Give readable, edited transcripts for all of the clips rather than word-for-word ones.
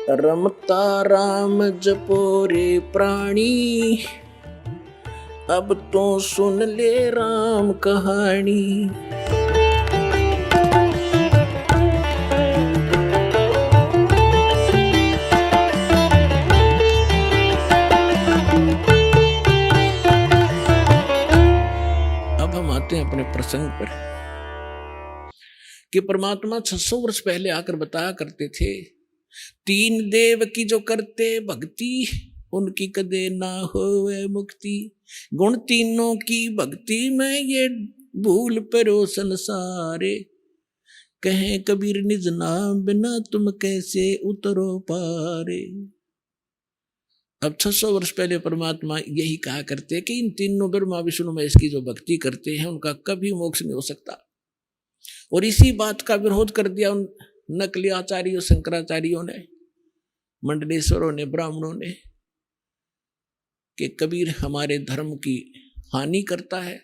रमता राम जपो रे प्राणी, अब तो सुन ले राम कहानी। अब हम आते हैं अपने प्रसंग पर कि परमात्मा 600 वर्ष पहले आकर बताया करते थे, तीन देव की जो करते भक्ति, उनकी कदे ना होवे मुक्ति। गुण तीनों की भक्ति में ये भूल परो संसारे, कहें कबीर निज नाम बिना तुम कैसे उतरो पारे। अब 600 वर्ष पहले परमात्मा यही कहा करते कि इन तीनों ब्रह्मा विष्णु महेश की जो भक्ति करते हैं उनका कभी मोक्ष नहीं हो सकता। और इसी बात का विरोध कर दिया उन नकली आचार्यों, शंकराचार्यों ने, मंडलेश्वरों ने, ब्राह्मणों ने, कि कबीर हमारे धर्म की हानि करता है,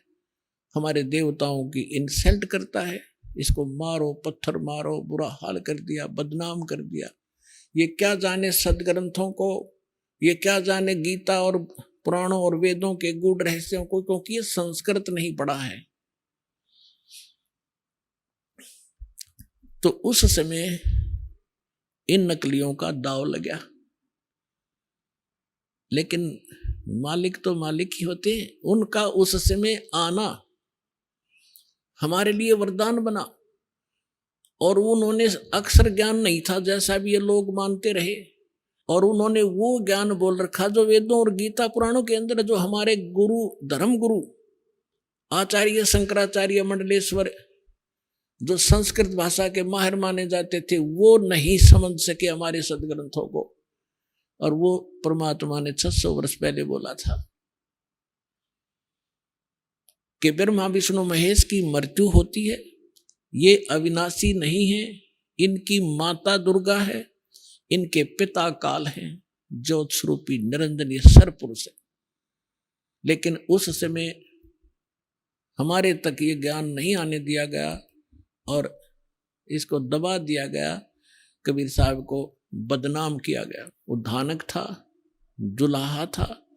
हमारे देवताओं की इंसल्ट करता है, इसको मारो, पत्थर मारो, बुरा हाल कर दिया, बदनाम कर दिया। ये क्या जाने सदग्रंथों को, ये क्या जाने गीता और पुराणों और वेदों के गूढ़ रहस्यों को, क्योंकि ये संस्कृत नहीं पढ़ा है। तो उस समय इन नकलियों का दाव लगा। लेकिन मालिक तो मालिक ही होते हैं, उनका उस समय आना हमारे लिए वरदान बना। और उन्होंने अक्षर ज्ञान नहीं था जैसा भी ये लोग मानते रहे, और उन्होंने वो ज्ञान बोल रखा जो वेदों और गीता पुराणों के अंदर, जो हमारे गुरु, धर्म गुरु आचार्य शंकराचार्य, मंडलेश्वर, जो संस्कृत भाषा के माहिर माने जाते थे, वो नहीं समझ सके हमारे सदग्रंथों को। और वो परमात्मा ने 600 वर्ष पहले बोला था कि ब्रह्मा विष्णु महेश की मृत्यु होती है, ये अविनाशी नहीं है, इनकी माता दुर्गा है, इनके पिता काल हैं, ज्योत स्वरूपी निरंजनीय सरपुरुष है। लेकिन उस समय हमारे तक ये ज्ञान नहीं आने दिया गया और इसको दबा दिया गया, कबीर साहब को बदनाम किया गया। वो धानक था, जुलाहा था,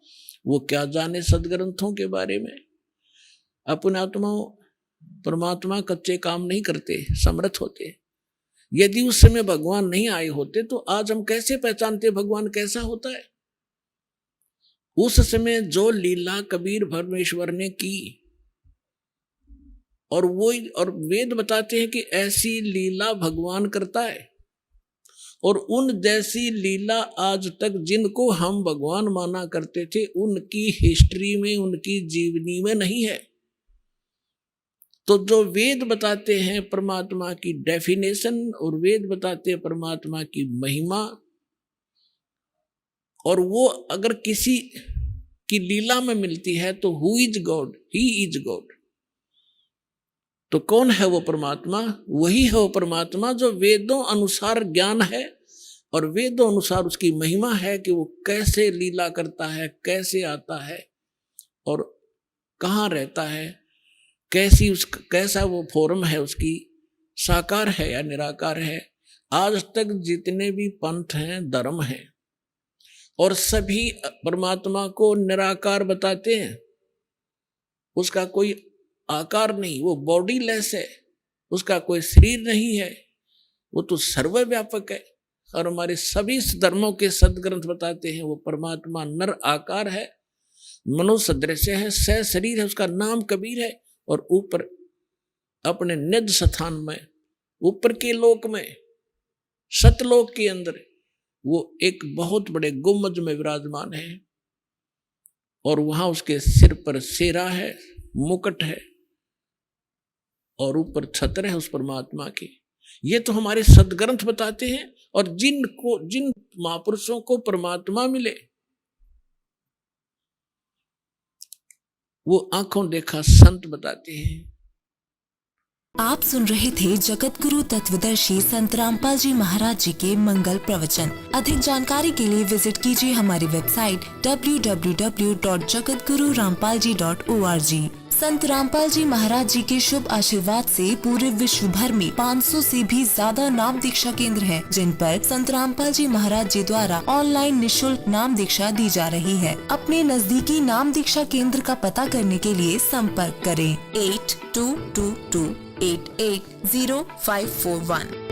वो क्या जाने सदग्रंथों के बारे में। अपने आत्माओं, परमात्मा कच्चे काम नहीं करते, समर्थ होते। यदि उस समय भगवान नहीं आए होते तो आज हम कैसे पहचानते भगवान कैसा होता है। उस समय जो लीला कबीर परमेश्वर ने की, और वो, और वेद बताते हैं कि ऐसी लीला भगवान करता है। और उन जैसी लीला आज तक जिनको हम भगवान माना करते थे, उनकी हिस्ट्री में, उनकी जीवनी में नहीं है। तो जो वेद बताते हैं परमात्मा की डेफिनेशन, और वेद बताते हैं परमात्मा की महिमा, और वो अगर किसी की लीला में मिलती है तो who is God, he is God. तो कौन है वो परमात्मा? वही है वो परमात्मा जो वेदों अनुसार ज्ञान है और वेदों अनुसार उसकी महिमा है कि वो कैसे लीला करता है, कैसे आता है और कहाँ रहता है, कैसा वो फॉर्म है उसकी, साकार है या निराकार है। आज तक जितने भी पंथ हैं, धर्म हैं, और सभी परमात्मा को निराकार बताते हैं। उसका कोई आकार नहीं, वो बॉडीलेस है, उसका कोई शरीर नहीं है, वो तो सर्वव्यापक है। और हमारे सभी धर्मों के सदग्रंथ बताते हैं वो परमात्मा नर आकार है, मनुष्य सदृश है, शरीर है, उसका नाम कबीर है। और ऊपर अपने निज स्थान में, ऊपर के लोक में, सतलोक के अंदर वो एक बहुत बड़े गुम्बज में विराजमान है, और वहां उसके सिर पर सेरा है, मुकुट है, और ऊपर छत्र है उस परमात्मा की। ये तो हमारे सदग्रंथ बताते हैं। और जिन महापुरुषों को परमात्मा मिले वो आंखों देखा संत बताते हैं। आप सुन रहे थे जगत गुरु तत्वदर्शी संत रामपाल जी महाराज जी के मंगल प्रवचन। अधिक जानकारी के लिए विजिट कीजिए हमारी वेबसाइट www.jagatgururampalji.org। संत रामपाल जी महाराज जी के शुभ आशीर्वाद से पूरे विश्व भर में 500 से भी ज्यादा नाम दीक्षा केंद्र हैं, जिन पर संत रामपाल जी महाराज जी द्वारा ऑनलाइन निशुल्क नाम दीक्षा दी जा रही है। अपने नजदीकी नाम दीक्षा केंद्र का पता करने के लिए संपर्क करें 8222880541।